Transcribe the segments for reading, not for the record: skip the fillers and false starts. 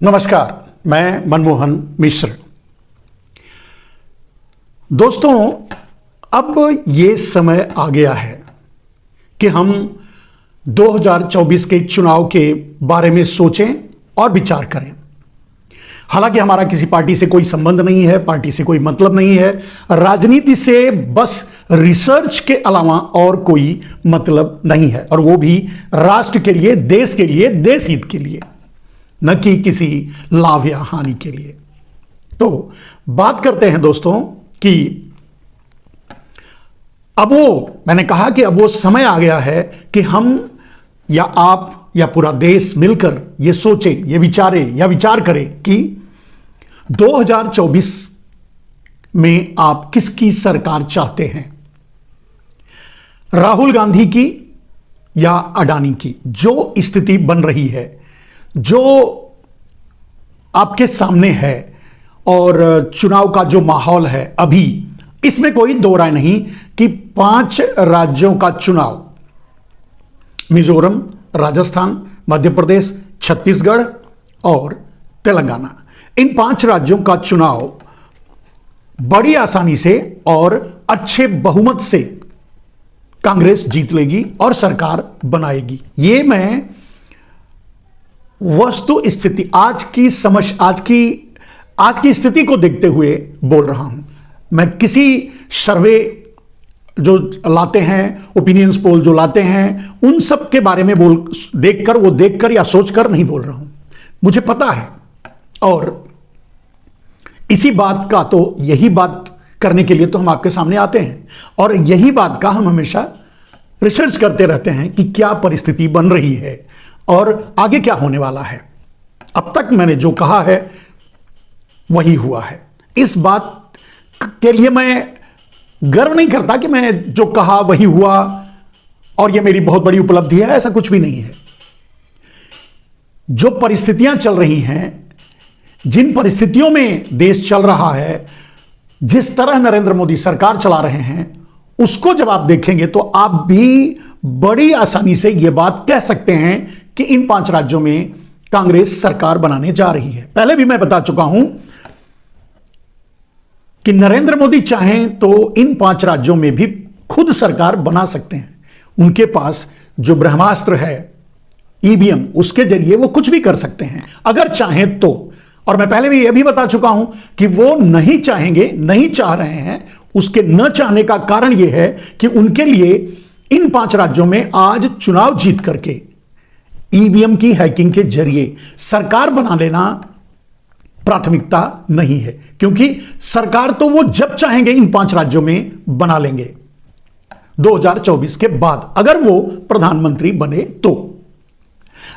नमस्कार, मैं मनमोहन मिश्र। दोस्तों, अब ये समय आ गया है कि हम 2024 के चुनाव के बारे में सोचें और विचार करें। हालांकि हमारा किसी पार्टी से कोई संबंध नहीं है, पार्टी से कोई मतलब नहीं है, राजनीति से बस रिसर्च के अलावा और कोई मतलब नहीं है, और वो भी राष्ट्र के लिए, देश के लिए, देश हित के लिए, न कि किसी लाभ या हानि के लिए। तो बात करते हैं दोस्तों कि अब मैंने कहा कि अब वो समय आ गया है कि हम या आप या पूरा देश मिलकर ये सोचे, ये विचारे या विचार करें कि 2024 में आप किसकी सरकार चाहते हैं, राहुल गांधी की या अडानी की। जो स्थिति बन रही है, जो आपके सामने है, और चुनाव का जो माहौल है अभी, इसमें कोई दो राय नहीं कि 5 राज्यों का चुनाव, मिजोरम, राजस्थान, मध्य प्रदेश, छत्तीसगढ़ और तेलंगाना, इन 5 राज्यों का चुनाव बड़ी आसानी से और अच्छे बहुमत से कांग्रेस जीत लेगी और सरकार बनाएगी। ये मैं वस्तु स्थिति, आज की स्थिति को देखते हुए बोल रहा हूं। मैं किसी सर्वे जो लाते हैं, ओपिनियंस पोल जो लाते हैं, उन सब के बारे में देखकर या सोचकर नहीं बोल रहा हूं। मुझे पता है, और इसी बात का तो, यही बात करने के लिए तो हम आपके सामने आते हैं, और यही बात का हम हमेशा रिसर्च करते रहते हैं कि क्या परिस्थिति बन रही है और आगे क्या होने वाला है। अब तक मैंने जो कहा है वही हुआ है। इस बात के लिए मैं गर्व नहीं करता कि मैं जो कहा वही हुआ और ये मेरी बहुत बड़ी उपलब्धि है, ऐसा कुछ भी नहीं है। जो परिस्थितियां चल रही हैं, जिन परिस्थितियों में देश चल रहा है, जिस तरह नरेंद्र मोदी सरकार चला रहे हैं, उसको जब आप देखेंगे तो आप भी बड़ी आसानी से यह बात कह सकते हैं कि इन 5 राज्यों में कांग्रेस सरकार बनाने जा रही है। पहले भी मैं बता चुका हूं कि नरेंद्र मोदी चाहें तो इन 5 राज्यों में भी खुद सरकार बना सकते हैं। उनके पास जो ब्रह्मास्त्र है, ईवीएम, उसके जरिए वो कुछ भी कर सकते हैं अगर चाहें तो। और मैं पहले भी यह भी बता चुका हूं कि वो नहीं चाहेंगे, नहीं चाह रहे हैं। उसके न चाहने का कारण यह है कि उनके लिए इन 5 राज्यों में आज चुनाव जीत करके ईवीएम की हैकिंग के जरिए सरकार बना लेना प्राथमिकता नहीं है, क्योंकि सरकार तो वो जब चाहेंगे इन 5 राज्यों में बना लेंगे 2024 के बाद, अगर वो प्रधानमंत्री बने तो।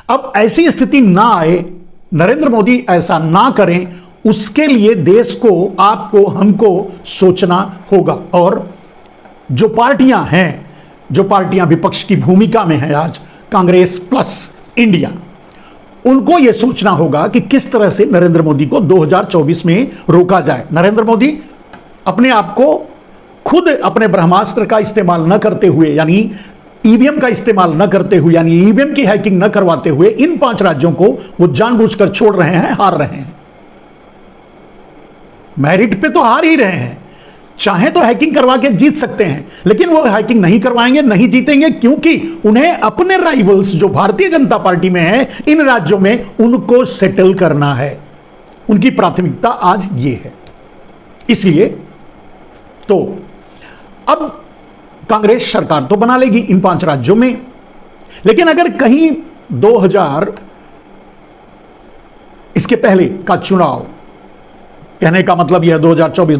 अब ऐसी स्थिति ना आए, नरेंद्र मोदी ऐसा ना करें, उसके लिए देश को, आपको, हमको सोचना होगा। और जो पार्टियां हैं, जो पार्टियां विपक्ष की भूमिका में हैं आज, कांग्रेस प्लस इंडिया, उनको यह सोचना होगा कि किस तरह से नरेंद्र मोदी को 2024 में रोका जाए। नरेंद्र मोदी अपने आप को खुद अपने ब्रह्मास्त्र का इस्तेमाल न करते हुए, यानी ईवीएम का इस्तेमाल न करते हुए, यानी ईवीएम की हैकिंग न करवाते हुए, इन 5 राज्यों को वो जानबूझकर छोड़ रहे हैं, हार रहे हैं। मेरिट पे तो हार ही रहे हैं। चाहे तो हैकिंग करवा के जीत सकते हैं, लेकिन वो हैकिंग नहीं करवाएंगे, नहीं जीतेंगे, क्योंकि उन्हें अपने राइवल्स जो भारतीय जनता पार्टी में है, इन राज्यों में उनको सेटल करना है। उनकी प्राथमिकता आज ये है। इसलिए तो अब कांग्रेस सरकार तो बना लेगी इन 5 राज्यों में, लेकिन अगर कहीं 2000 इसके पहले का चुनाव, कहने का मतलब यह 2024,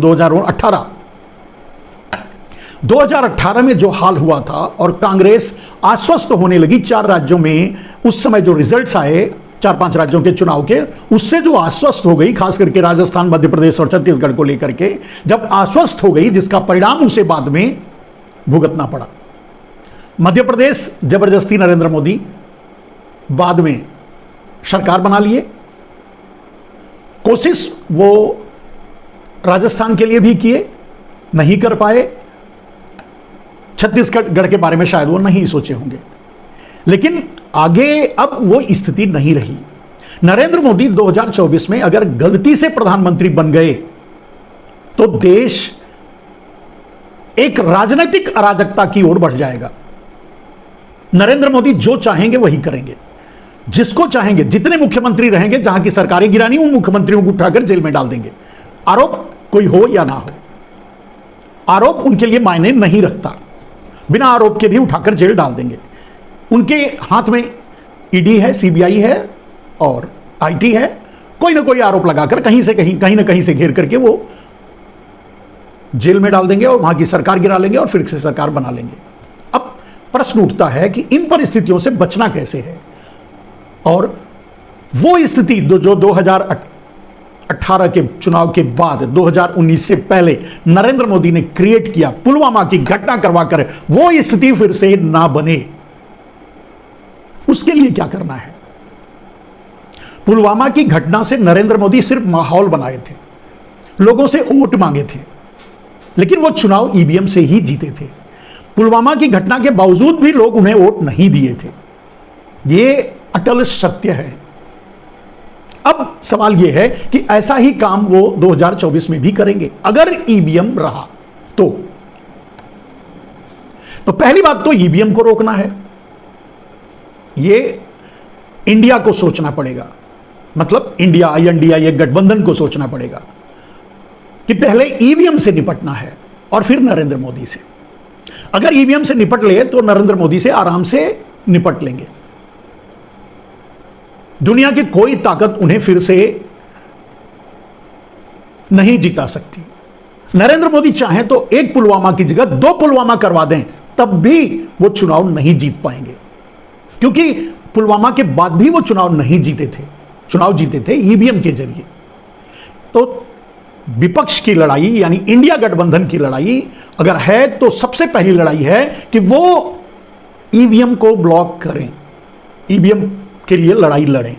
2018 में जो हाल हुआ था और कांग्रेस आश्वस्त होने लगी 4 राज्यों में, उस समय जो रिजल्ट्स आए 4-5 राज्यों के चुनाव के, उससे जो आश्वस्त हो गई, खास करके राजस्थान, मध्य प्रदेश और छत्तीसगढ़ को लेकर के जब आश्वस्त हो गई, जिसका परिणाम उसे बाद में भुगतना पड़ा। मध्य प्रदेश जबरदस्ती नरेंद्र मोदी बाद में सरकार बना लिए। कोशिश वो राजस्थान के लिए भी किए, नहीं कर पाए। छत्तीसगढ़ के बारे में शायद वो नहीं सोचे होंगे, लेकिन आगे अब वो स्थिति नहीं रही। नरेंद्र मोदी 2024 में अगर गलती से प्रधानमंत्री बन गए तो देश एक राजनीतिक अराजकता की ओर बढ़ जाएगा। नरेंद्र मोदी जो चाहेंगे वही करेंगे, जिसको चाहेंगे, जितने मुख्यमंत्री रहेंगे, जहां की सरकारें गिरानी उन मुख्यमंत्रियों को उठाकर जेल में डाल देंगे। आरोप कोई हो या ना हो, आरोप उनके लिए मायने नहीं रखता, बिना आरोप के भी उठाकर जेल डाल देंगे। उनके हाथ में ईडी है, सीबीआई है और आईटी है, कोई ना कोई आरोप लगाकर कहीं से कहीं ना कहीं से घेर करके वो जेल में डाल देंगे और वहां की सरकार गिरा लेंगे और फिर से सरकार बना लेंगे। अब प्रश्न उठता है कि इन परिस्थितियों से बचना कैसे है, और वो स्थिति जो 2018 के चुनाव के बाद 2019 से पहले नरेंद्र मोदी ने क्रिएट किया, पुलवामा की घटना करवाकर वो स्थिति फिर से ना बने, उसके लिए क्या करना है। पुलवामा की घटना से नरेंद्र मोदी सिर्फ माहौल बनाए थे, लोगों से वोट मांगे थे, लेकिन वो चुनाव ईवीएम से ही जीते थे। पुलवामा की घटना के बावजूद भी लोग उन्हें वोट नहीं दिए थे, ये अटल सत्य है। अब सवाल यह है कि ऐसा ही काम वो 2024 में भी करेंगे अगर ईवीएम रहा तो पहली बात तो ईवीएम को रोकना है, ये इंडिया को सोचना पड़ेगा, मतलब इंडिया INDI एक गठबंधन को सोचना पड़ेगा कि पहले ईवीएम से निपटना है और फिर नरेंद्र मोदी से। अगर ईवीएम से निपट ले तो नरेंद्र मोदी से आराम से निपट लेंगे, दुनिया की कोई ताकत उन्हें फिर से नहीं जिता सकती। नरेंद्र मोदी चाहें तो एक पुलवामा की जगह 2 पुलवामा करवा दें, तब भी वो चुनाव नहीं जीत पाएंगे, क्योंकि पुलवामा के बाद भी वो चुनाव नहीं जीते थे, चुनाव जीते थे ईवीएम के जरिए। तो विपक्ष की लड़ाई यानी इंडिया गठबंधन की लड़ाई अगर है तो सबसे पहली लड़ाई है कि वो ईवीएम को ब्लॉक करें, ईवीएम के लिए लड़ाई लड़ें।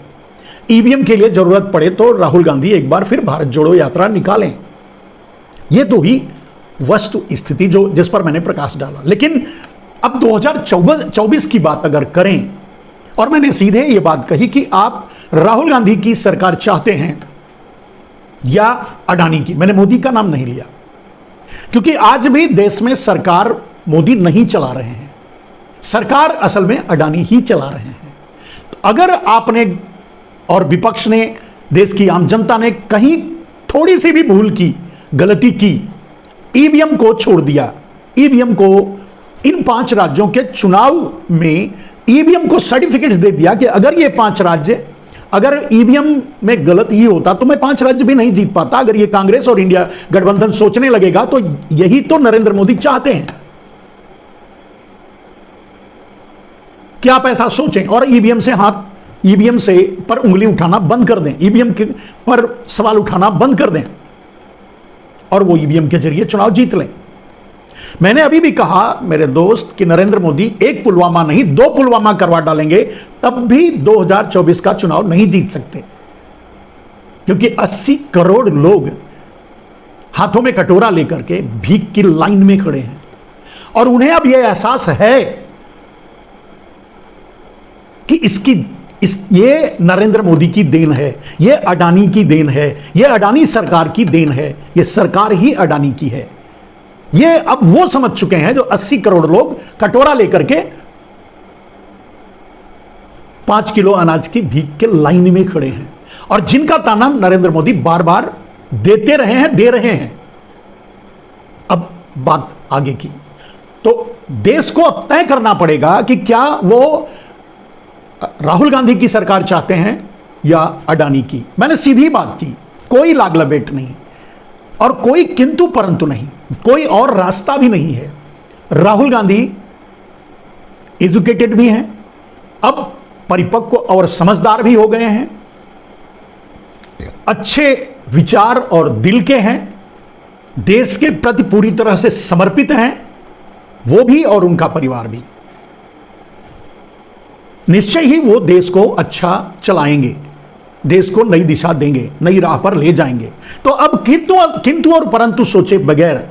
ईवीएम के लिए जरूरत पड़े तो राहुल गांधी एक बार फिर भारत जोड़ो यात्रा निकालें। यह तो ही वस्तु स्थिति जो जिस पर मैंने प्रकाश डाला। लेकिन अब 2024 की बात अगर करें, और मैंने सीधे ये बात कही कि आप राहुल गांधी की सरकार चाहते हैं या अडानी की, मैंने मोदी का नाम नहीं लिया, क्योंकि आज भी देश में सरकार मोदी नहीं चला रहे हैं, सरकार असल में अडानी ही चला रहे हैं। तो अगर आपने और विपक्ष ने, देश की आम जनता ने कहीं थोड़ी सी भी भूल की, गलती की, ईवीएम को छोड़ दिया, ईवीएम को इन 5 राज्यों के चुनाव में ईवीएम को सर्टिफिकेट्स दे दिया कि अगर ये 5 राज्य, अगर ईवीएम में गलत ही होता तो मैं 5 राज्य भी नहीं जीत पाता। अगर ये कांग्रेस और इंडिया गठबंधन सोचने लगेगा तो यही तो नरेंद्र मोदी चाहते हैं कि आप ऐसा सोचें और ईवीएम से ईवीएम से पर उंगली उठाना बंद कर दें, ईवीएम के पर सवाल उठाना बंद कर दें और वो ईवीएम के जरिए चुनाव जीत लें। मैंने अभी भी कहा मेरे दोस्त कि नरेंद्र मोदी एक पुलवामा नहीं 2 पुलवामा करवा डालेंगे, तब भी 2024 का चुनाव नहीं जीत सकते, क्योंकि 80 करोड़ लोग हाथों में कटोरा लेकर के भीख की लाइन में खड़े हैं और उन्हें अब यह एहसास है कि ये नरेंद्र मोदी की देन है, ये अडानी की देन है, ये अडानी सरकार की देन है, ये सरकार ही अडानी की है। ये अब वो समझ चुके हैं जो 80 करोड़ लोग कटोरा लेकर के 5 किलो अनाज की भीख के लाइन में खड़े हैं और जिनका ताना नरेंद्र मोदी बार बार देते रहे हैं, दे रहे हैं। अब बात आगे की, तो देश को अब तय करना पड़ेगा कि क्या वो राहुल गांधी की सरकार चाहते हैं या अडानी की। मैंने सीधी बात की, कोई लाग लपेट नहीं और कोई किंतु परंतु नहीं, कोई और रास्ता भी नहीं है। राहुल गांधी एजुकेटेड भी हैं, अब परिपक्व और समझदार भी हो गए हैं, अच्छे विचार और दिल के हैं, देश के प्रति पूरी तरह से समर्पित हैं, वो भी और उनका परिवार भी। निश्चय ही वो देश को अच्छा चलाएंगे, देश को नई दिशा देंगे, नई राह पर ले जाएंगे। तो अब किंतु और परंतु सोचे बगैर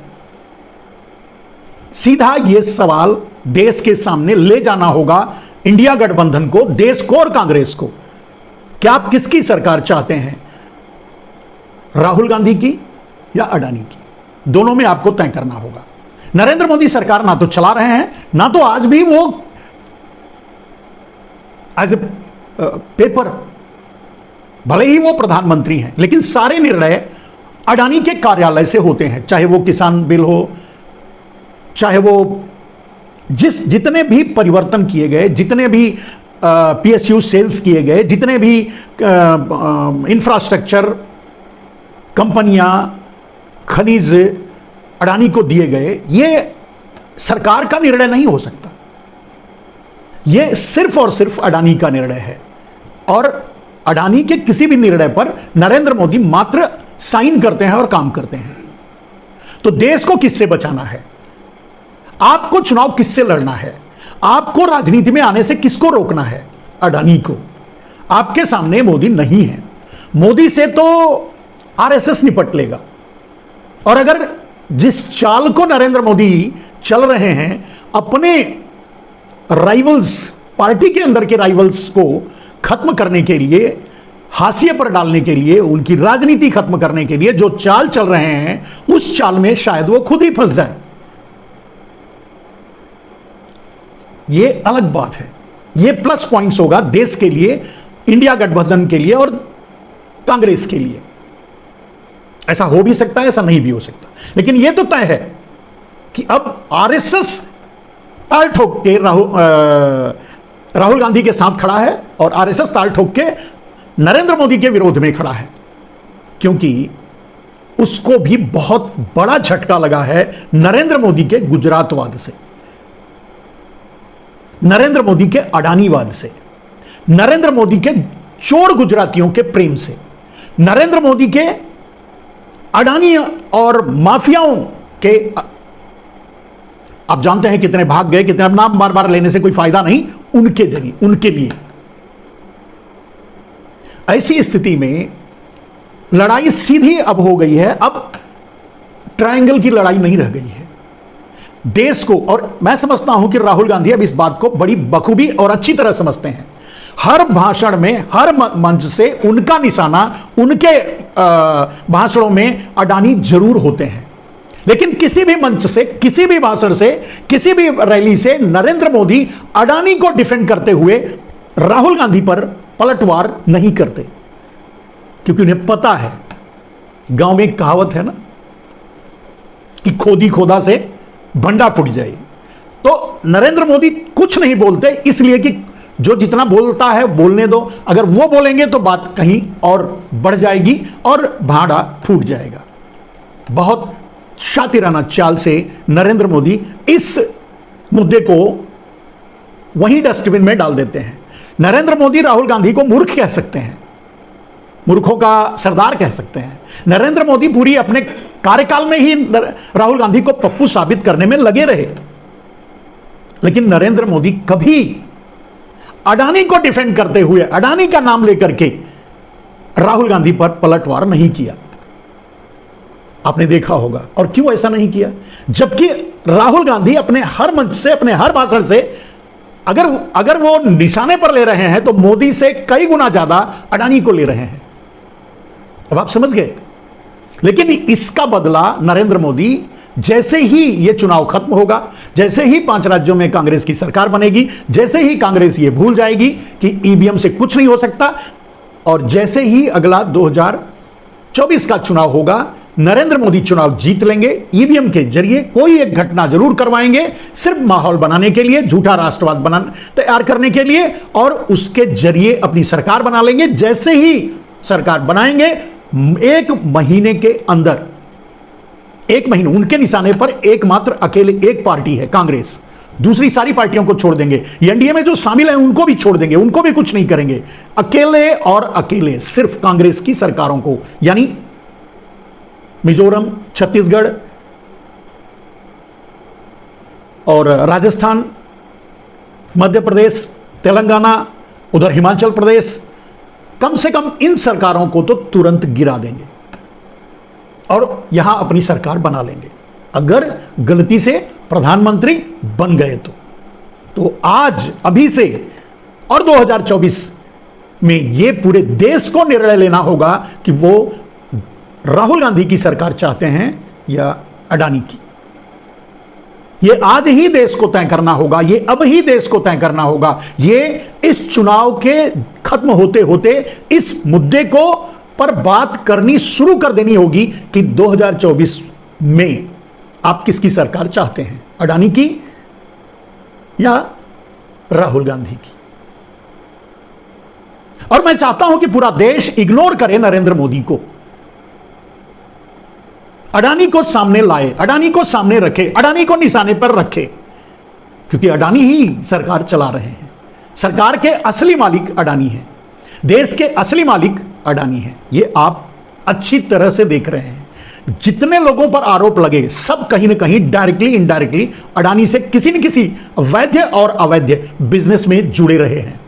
सीधा ये सवाल देश के सामने ले जाना होगा इंडिया गठबंधन को, देश को और कांग्रेस को क्या आप किसकी सरकार चाहते हैं, राहुल गांधी की या अडानी की? दोनों में आपको तय करना होगा। नरेंद्र मोदी सरकार ना तो चला रहे हैं, ना तो आज भी वो एज ए पेपर, भले ही वो प्रधानमंत्री हैं, लेकिन सारे निर्णय अडानी के कार्यालय से होते हैं। चाहे वो किसान बिल हो, चाहे वो जितने भी परिवर्तन किए गए, जितने भी पीएसयू सेल्स किए गए, जितने भी इंफ्रास्ट्रक्चर कंपनियां, खनिज अडानी को दिए गए, ये सरकार का निर्णय नहीं हो सकता। ये सिर्फ और सिर्फ अडानी का निर्णय है, और अडानी के किसी भी निर्णय पर नरेंद्र मोदी मात्र साइन करते हैं और काम करते हैं। तो देश को किससे बचाना है, आपको चुनाव किससे लड़ना है, आपको राजनीति में आने से किसको रोकना है? अडानी को। आपके सामने मोदी नहीं है। मोदी से तो आरएसएस निपट लेगा, और अगर जिस चाल को नरेंद्र मोदी चल रहे हैं, अपने राइवल्स, पार्टी के अंदर के राइवल्स को खत्म करने के लिए, हाशिए पर डालने के लिए, उनकी राजनीति खत्म करने के लिए जो चाल चल रहे हैं, उस चाल में शायद वो खुद ही फंस जाए। ये अलग बात है। ये प्लस पॉइंट्स होगा देश के लिए, इंडिया गठबंधन के लिए और कांग्रेस के लिए। ऐसा हो भी सकता है, ऐसा नहीं भी हो सकता, लेकिन यह तो तय है कि अब आरएसएस ताल ठोक के राहुल गांधी के साथ खड़ा है, और आरएसएस ताल ठोक के नरेंद्र मोदी के विरोध में खड़ा है, क्योंकि उसको भी बहुत बड़ा झटका लगा है नरेंद्र मोदी के गुजरातवाद से, नरेंद्र मोदी के अडानीवाद से, नरेंद्र मोदी के चोर गुजरातियों के प्रेम से, नरेंद्र मोदी के अडानी और माफियाओं के, आप जानते हैं कितने भाग गए, कितने, नाम बार बार लेने से कोई फायदा नहीं, उनके जरिए, उनके लिए। ऐसी स्थिति में लड़ाई सीधी अब हो गई है, अब ट्रायंगल की लड़ाई नहीं रह गई है देश को। और मैं समझता हूं कि राहुल गांधी अब इस बात को बड़ी बखूबी और अच्छी तरह समझते हैं। हर भाषण में, हर मंच से उनका निशाना, उनके भाषणों में अडानी जरूर होते हैं, लेकिन किसी भी मंच से, किसी भी भाषण से, किसी भी रैली से नरेंद्र मोदी अडानी को डिफेंड करते हुए राहुल गांधी पर पलटवार नहीं करते, क्योंकि उन्हें पता है, गांव में एक कहावत है ना कि खोदी खोदा से भंडा फूट जाए। तो नरेंद्र मोदी कुछ नहीं बोलते, इसलिए कि जो जितना बोलता है बोलने दो, अगर वो बोलेंगे तो बात कहीं और बढ़ जाएगी और भाड़ा फूट जाएगा। बहुत शातिराना चाल से नरेंद्र मोदी इस मुद्दे को वहीं डस्टबिन में डाल देते हैं। नरेंद्र मोदी राहुल गांधी को मूर्ख कह सकते हैं, मूर्खों का सरदार कह सकते हैं। नरेंद्र मोदी पूरी अपने कार्यकाल में ही राहुल गांधी को पप्पू साबित करने में लगे रहे, लेकिन नरेंद्र मोदी कभी अडानी को डिफेंड करते हुए, अडानी का नाम लेकर के राहुल गांधी पर पलटवार नहीं किया। आपने देखा होगा। और क्यों ऐसा नहीं किया? जबकि राहुल गांधी अपने हर मंच से, अपने हर भाषण से अगर वो निशाने पर ले रहे हैं तो मोदी से कई गुना ज्यादा अडानी को ले रहे हैं। अब आप समझ गए। लेकिन इसका बदला नरेंद्र मोदी, जैसे ही ये चुनाव खत्म होगा, जैसे ही 5 राज्यों में कांग्रेस की सरकार बनेगी, जैसे ही कांग्रेस ये भूल जाएगी कि ईवीएम से कुछ नहीं हो सकता, और जैसे ही अगला 2024 का चुनाव होगा, नरेंद्र मोदी चुनाव जीत लेंगे। ईवीएम के जरिए कोई एक घटना जरूर करवाएंगे, सिर्फ माहौल बनाने के लिए, झूठा राष्ट्रवाद तैयार करने के लिए, और उसके जरिए अपनी सरकार बना लेंगे। जैसे ही सरकार बनाएंगे, 1 महीने के अंदर, 1 महीने, उनके निशाने पर एकमात्र अकेले एक पार्टी है, कांग्रेस। दूसरी सारी पार्टियों को छोड़ देंगे, एनडीए में जो शामिल हैं उनको भी छोड़ देंगे, उनको भी कुछ नहीं करेंगे। अकेले और अकेले सिर्फ कांग्रेस की सरकारों को, यानी मिजोरम, छत्तीसगढ़ और राजस्थान, मध्य प्रदेश, तेलंगाना, उधर हिमाचल प्रदेश, कम से कम इन सरकारों को तो तुरंत गिरा देंगे और यहां अपनी सरकार बना लेंगे, अगर गलती से प्रधानमंत्री बन गए तो आज, अभी से और 2024 में यह पूरे देश को निर्णय लेना होगा कि वो राहुल गांधी की सरकार चाहते हैं या अडानी की। ये आज ही देश को तय करना होगा, ये अब ही देश को तय करना होगा। ये इस चुनाव के खत्म होते होते इस मुद्दे को पर बात करनी शुरू कर देनी होगी कि 2024 में आप किसकी सरकार चाहते हैं, अडानी की या राहुल गांधी की। और मैं चाहता हूं कि पूरा देश इग्नोर करे नरेंद्र मोदी को, अडानी को सामने लाए, अडानी को सामने रखे, अडानी को निशाने पर रखे, क्योंकि अडानी ही सरकार चला रहे हैं। सरकार के असली मालिक अडानी हैं, देश के असली मालिक अडानी हैं। ये आप अच्छी तरह से देख रहे हैं। जितने लोगों पर आरोप लगे सब कहीं ना कहीं डायरेक्टली इनडायरेक्टली अडानी से किसी न किसी वैध और अवैध बिजनेस में जुड़े रहे हैं,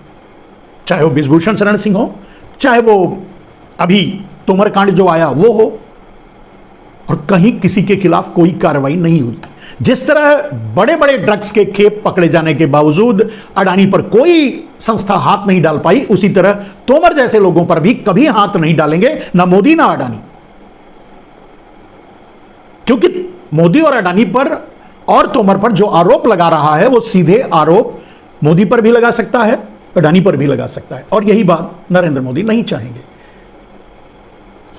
चाहे वो ब्रिजभूषण शरण सिंह हो, चाहे वो अभी तोमर कांड जो आया वो हो, और कहीं किसी के खिलाफ कोई कार्रवाई नहीं हुई। जिस तरह बड़े बड़े ड्रग्स के खेप पकड़े जाने के बावजूद अडानी पर कोई संस्था हाथ नहीं डाल पाई, उसी तरह तोमर जैसे लोगों पर भी कभी हाथ नहीं डालेंगे, ना मोदी ना अडानी। क्योंकि मोदी और अडानी पर और तोमर पर जो आरोप लगा रहा है वो सीधे आरोप मोदी पर भी लगा सकता है, अडानी पर भी लगा सकता है, और यही बात नरेंद्र मोदी नहीं चाहेंगे।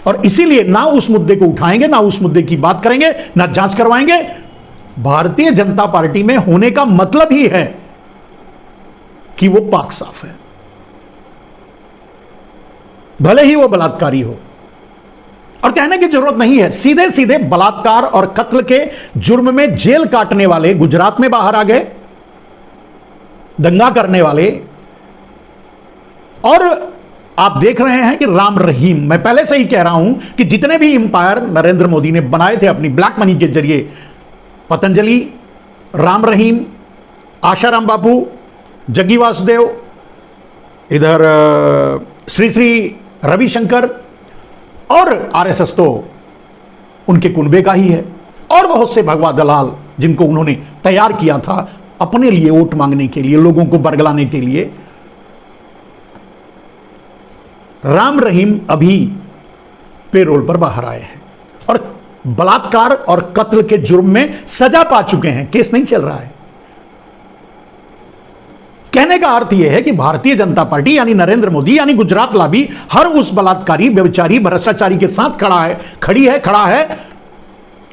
और इसीलिए ना उस मुद्दे को उठाएंगे, ना उस मुद्दे की बात करेंगे, ना जांच करवाएंगे। भारतीय जनता पार्टी में होने का मतलब ही है कि वो पाक साफ है, भले ही वो बलात्कारी हो। और कहने की जरूरत नहीं है, सीधे सीधे बलात्कार और कत्ल के जुर्म में जेल काटने वाले गुजरात में बाहर आ गए, दंगा करने वाले। और आप देख रहे हैं कि राम रहीम, मैं पहले से ही कह रहा हूं कि जितने भी इंपायर नरेंद्र मोदी ने बनाए थे अपनी ब्लैक मनी के जरिए, पतंजलि, राम रहीम, आशाराम बापू, जग्गी वासुदेव, इधर श्री श्री रविशंकर, और आरएसएस तो उनके कुनबे का ही है, और बहुत से भगवा दलाल जिनको उन्होंने तैयार किया था अपने लिए वोट मांगने के लिए, लोगों को बरगलाने के लिए। राम रहीम अभी पेरोल पर बाहर आए हैं और बलात्कार और कत्ल के जुर्म में सजा पा चुके हैं, केस नहीं चल रहा है। कहने का अर्थ यह है कि भारतीय जनता पार्टी यानी नरेंद्र मोदी यानी गुजरात लाबी हर उस बलात्कारी, व्यभिचारी, भ्रष्टाचारी के साथ खड़ा है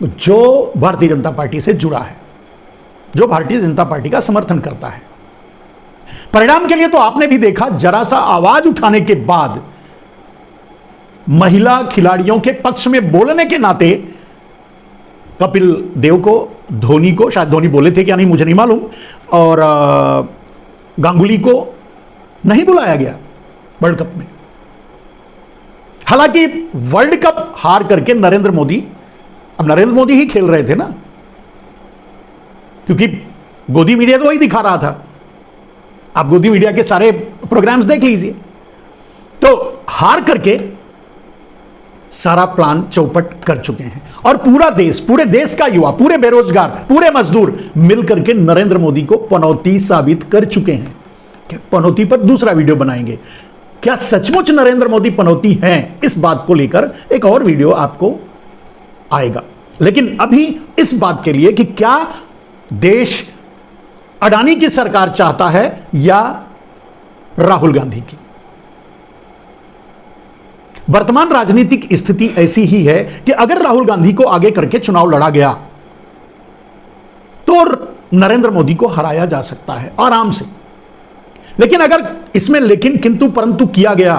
जो भारतीय जनता पार्टी से जुड़ा है, जो भारतीय जनता पार्टी का समर्थन करता है। परिणाम के लिए तो आपने भी देखा, जरा सा आवाज उठाने के बाद महिला खिलाड़ियों के पक्ष में बोलने के नाते कपिल देव को, धोनी को, शायद धोनी बोले थे क्या नहीं मुझे नहीं मालूम, और गांगुली को नहीं बुलाया गया वर्ल्ड कप में। हालांकि वर्ल्ड कप हार करके नरेंद्र मोदी, अब नरेंद्र मोदी ही खेल रहे थे ना, क्योंकि गोदी मीडिया तो वही दिखा रहा था। आप गोदी मीडिया के सारे प्रोग्राम्स देख लीजिए। तो हार करके सारा प्लान चौपट कर चुके हैं, और पूरा देश, पूरे देश का युवा, पूरे बेरोजगार, पूरे मजदूर मिलकर के नरेंद्र मोदी को पनौती साबित कर चुके हैं। क्या पनौती पर दूसरा वीडियो बनाएंगे? क्या सचमुच नरेंद्र मोदी पनौती हैं? इस बात को लेकर एक और वीडियो आपको आएगा। लेकिन अभी इस बात के लिए कि क्या देश अडानी की सरकार चाहता है या राहुल गांधी की। वर्तमान राजनीतिक स्थिति ऐसी ही है कि अगर राहुल गांधी को आगे करके चुनाव लड़ा गया तो नरेंद्र मोदी को हराया जा सकता है आराम से। लेकिन अगर इसमें लेकिन किंतु परंतु किया गया,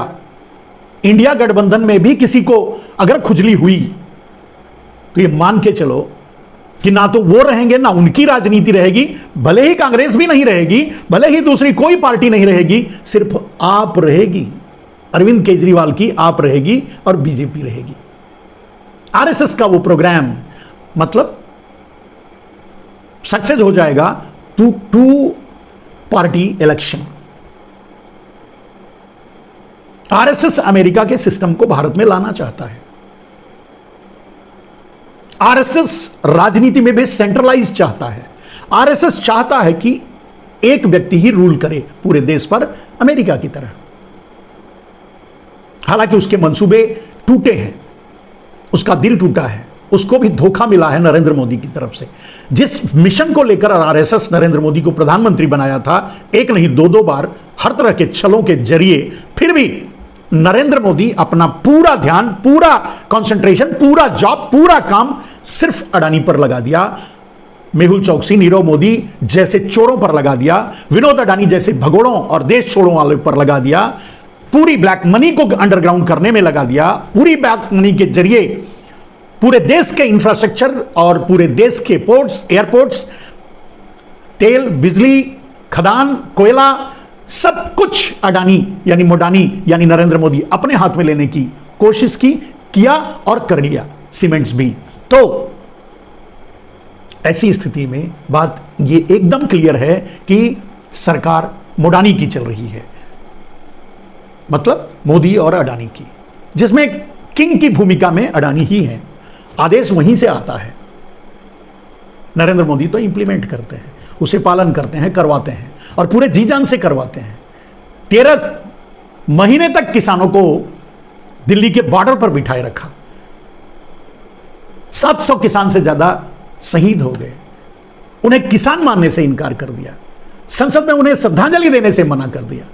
इंडिया गठबंधन में भी किसी को अगर खुजली हुई, तो ये मान के चलो कि ना तो वो रहेंगे ना उनकी राजनीति रहेगी, भले ही कांग्रेस भी नहीं रहेगी, भले ही दूसरी कोई पार्टी नहीं रहेगी, सिर्फ आप रहेगी, अरविंद केजरीवाल की आप रहेगी और बीजेपी रहेगी। आरएसएस का वो प्रोग्राम मतलब सक्सेस हो जाएगा two party election. RSS America के सिस्टम को भारत में लाना चाहता है। आरएसएस राजनीति में भी सेंट्रलाइज चाहता है। आरएसएस चाहता है कि एक व्यक्ति ही रूल करे पूरे देश पर, अमेरिका की तरह। हालांकि उसके मंसूबे टूटे हैं, उसका दिल टूटा है, उसको भी धोखा मिला है नरेंद्र मोदी की तरफ से। जिस मिशन को लेकर आरएसएस नरेंद्र मोदी को प्रधानमंत्री बनाया था, एक नहीं दो बार हर तरह के छलों के जरिए, फिर भी नरेंद्र मोदी अपना पूरा ध्यान, पूरा कंसंट्रेशन, पूरा जॉब, पूरा काम सिर्फ अडानी पर लगा दिया। मेहुल चौकसी, नीरव मोदी जैसे चोरों पर लगा दिया, विनोद अडानी जैसे भगोड़ों और देश छोड़ों वाले पर लगा दिया, पूरी ब्लैक मनी को अंडरग्राउंड करने में लगा दिया। पूरी ब्लैक मनी के जरिए पूरे देश के इंफ्रास्ट्रक्चर और पूरे देश के पोर्ट्स, एयरपोर्ट्स, तेल, बिजली, खदान, कोयला, सब कुछ अडानी यानी मोडानी यानी नरेंद्र मोदी अपने हाथ में लेने की कोशिश की, किया और कर लिया। सीमेंट्स भी। तो ऐसी स्थिति में बात ये एकदम क्लियर है कि सरकार मोडानी की चल रही है, मतलब मोदी और अडानी की, जिसमें किंग की भूमिका में अडानी ही है। आदेश वहीं से आता है, नरेंद्र मोदी तो इंप्लीमेंट करते हैं, उसे पालन करते हैं, करवाते हैं और पूरे जी जान से करवाते हैं। 13 महीने तक किसानों को दिल्ली के बॉर्डर पर बिठाए रखा, 700 किसान से ज्यादा शहीद हो गए, उन्हें किसान मानने से इनकार कर दिया, संसद में उन्हें श्रद्धांजलि देने से मना कर दिया।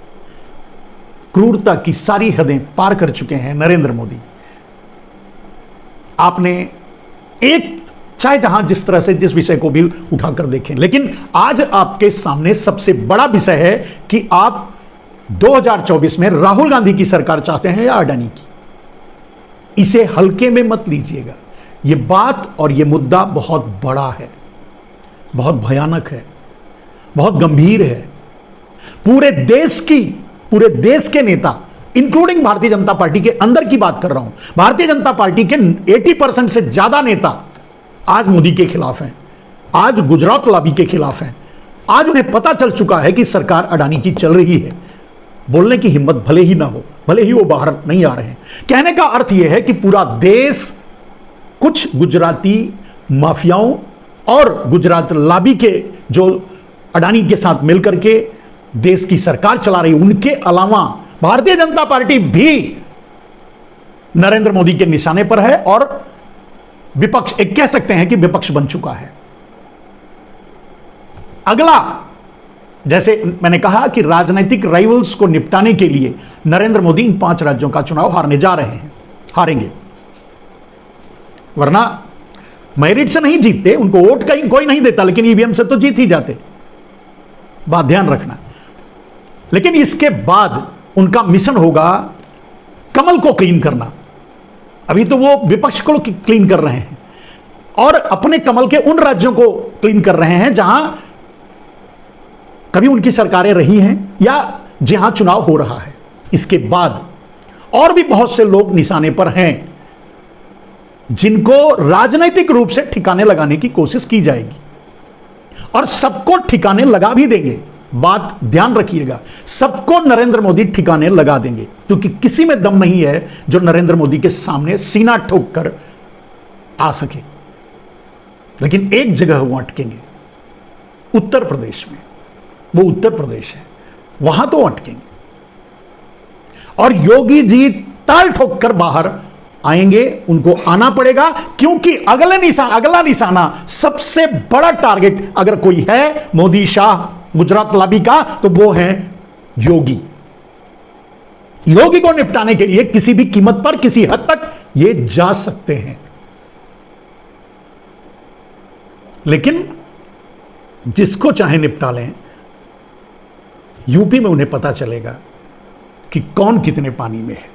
क्रूरता की सारी हदें पार कर चुके हैं नरेंद्र मोदी। आपने एक चाहे जहां जिस तरह से जिस विषय को भी उठाकर देखें, लेकिन आज आपके सामने सबसे बड़ा विषय है कि आप 2024 में राहुल गांधी की सरकार चाहते हैं या अडानी की। इसे हल्के में मत लीजिएगा। यह बात और यह मुद्दा बहुत बड़ा है, बहुत भयानक है, बहुत गंभीर है। पूरे देश के नेता, इंक्लूडिंग भारतीय जनता पार्टी के अंदर की बात कर रहा हूं, भारतीय जनता पार्टी के 80% से ज्यादा नेता आज मोदी के खिलाफ हैं, आज गुजरात लॉबी के खिलाफ हैं। आज उन्हें पता चल चुका है कि सरकार अडानी की चल रही है। बोलने की हिम्मत भले ही ना हो, भले ही वो बाहर नहीं आ रहे हैं। कहने का अर्थ यह है कि पूरा देश कुछ गुजराती माफियाओं और गुजरात लॉबी के जो अडानी के साथ मिलकर के देश की सरकार चला रही, उनके अलावा भारतीय जनता पार्टी भी नरेंद्र मोदी के निशाने पर है और विपक्ष, एक कह सकते हैं कि विपक्ष बन चुका है। अगला, जैसे मैंने कहा कि राजनीतिक राइवल्स को निपटाने के लिए नरेंद्र मोदी इन 5 राज्यों का चुनाव हारने जा रहे हैं, हारेंगे। वरना मेरिट से नहीं जीतते, उनको वोट कहीं कोई नहीं देता, लेकिन ईवीएम से तो जीत ही जाते। बात ध्यान रखना। लेकिन इसके बाद उनका मिशन होगा कमल को क्लीन करना। अभी तो वो विपक्ष को क्लीन कर रहे हैं और अपने कमल के उन राज्यों को क्लीन कर रहे हैं जहां कभी उनकी सरकारें रही हैं या जहां चुनाव हो रहा है। इसके बाद और भी बहुत से लोग निशाने पर हैं जिनको राजनीतिक रूप से ठिकाने लगाने की कोशिश की जाएगी और सबको ठिकाने लगा भी देंगे। बात ध्यान रखिएगा, सबको नरेंद्र मोदी ठिकाने लगा देंगे, क्योंकि किसी में दम नहीं है जो नरेंद्र मोदी के सामने सीना ठोक कर आ सके। लेकिन एक जगह वो अटकेंगे, उत्तर प्रदेश में। वो उत्तर प्रदेश है, वहां तो अटकेंगे और योगी जी ताल ठोक कर बाहर आएंगे। उनको आना पड़ेगा, क्योंकि अगला निशाना, सबसे बड़ा टारगेट अगर कोई है मोदी शाह गुजरात लॉबी का, तो वो है योगी। योगी को निपटाने के लिए किसी भी कीमत पर, किसी हद तक ये जा सकते हैं। लेकिन जिसको चाहे निपटा लें, यूपी में उन्हें पता चलेगा कि कौन कितने पानी में है।